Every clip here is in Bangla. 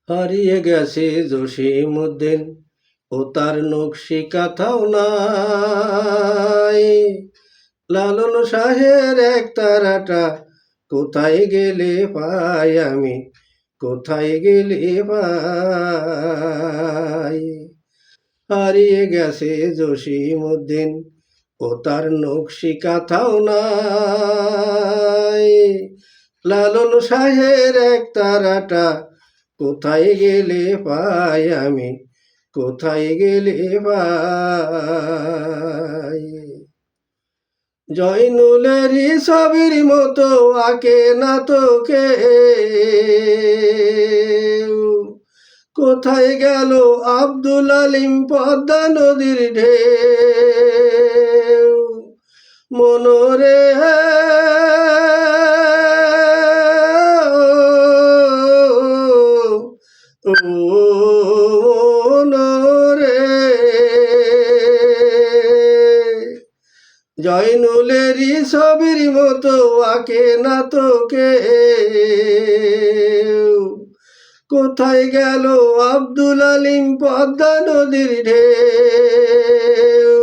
হারিয়ে গেছে জসীমউদ্দিন ও তার নকশি কাঁথাও নাই। লালন শাহের এক তারাটা কোথায় গেলে পাই আমি, কোথায় গেলে পাই। হারিয়ে গেছে জসীমউদ্দিন ও তার নকশি কাঁথাও নাই। লালন শাহের এক তারাটা কোথায় গেলে পাই আমি, কোথায় গেলে পাই। জয়নুলেরই ছবির মতো আঁকে না তোকে, কোথায় গেল আব্দুল আলিম পদ্মা নদীর ঢেউ। মনরে ও মনরে, জয়নুলেরই ছবির মতো আঁকে না তোকে, কোথায় গেল আব্দুল আলিম পদ্মা নদীর ঢেউ।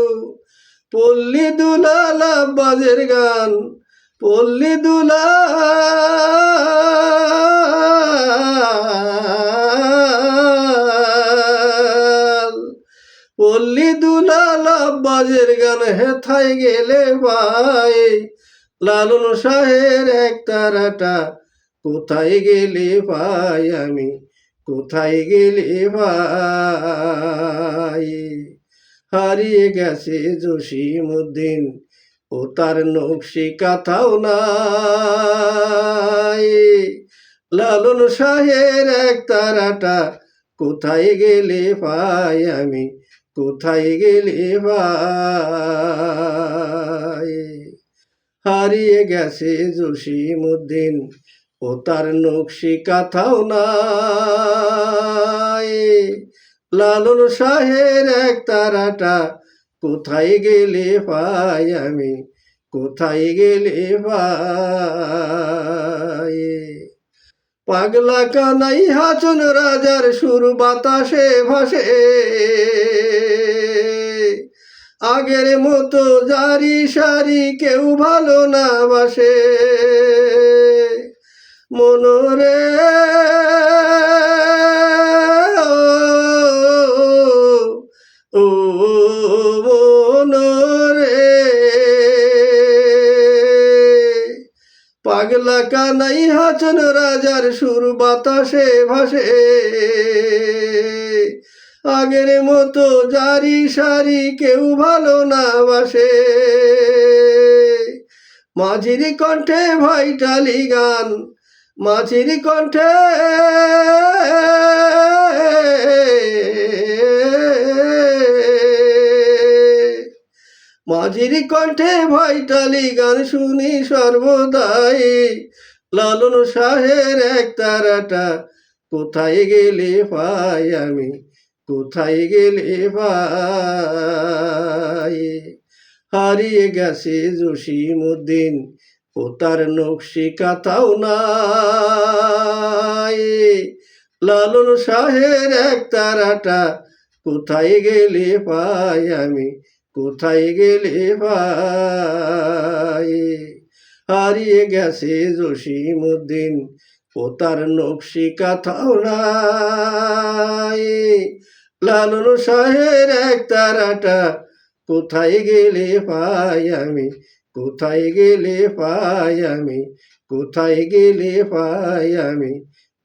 পল্লী দুলাল আব্বাসের গান, পল্লী দুলাল, পল্লী দুলাল আব্বাসের গান হেথায় গেলে পাই। লালন শাহের এক তারাটা কোথায় গেলে পাই আমি, কোথায় গেলে পাই। হারিয়ে গেছে জসীমউদ্দিন ও তার নকশি কাঁথাও নাই। লালন শাহের এক তারাটা কোথায় গেলে পাই আমি, কোথায় গেলে পাই। হারিয়ে গেছে জসীমউদ্দিন ও তার নকশি কাঁথাও নাই। লালন শাহের এক তারাটা কোথায় গেলে পাই আমি, কোথায় গেলে পাই। পাগলা কানাই হাছন রাজার সুর বাতাসে ভাসে, আগের মতো জারি সারি কেউ ভালো না বাসে। মনরে ও মনরে, পাগলা কানাই হাছন রাজার সুর বাতাসে ভাসে, আগের মতো জারি সারি কেউ ভালো না বাসে। মাঝির কণ্ঠে ভাইটালি গান, মাঝির কণ্ঠে মাঝির কণ্ঠে ভাইটালি গান শুনি সর্বদাই। লালন শাহের এক তারাটা কোথায় গেলে পাই আমি, কোথায় গেলে পাই। হারিয়ে গেছে জসীমউদ্দিন ও তার নকশি কাঁথাও নাই। লালন শাহের এক তারাটা কোথায় গেলে পাই আমি, কোথায় গেলে পাই। হারিয়ে গেছে জসীমউদ্দিন ও তার নকশি কাঁথাও নাই। লালন শাহের এক তারাটা কোথায় গেলে পাই আমি, কোথায় গেলে পাই আমি, কোথায় গেলে পাই আমি,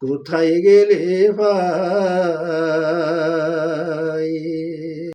কোথায় গেলে পাই।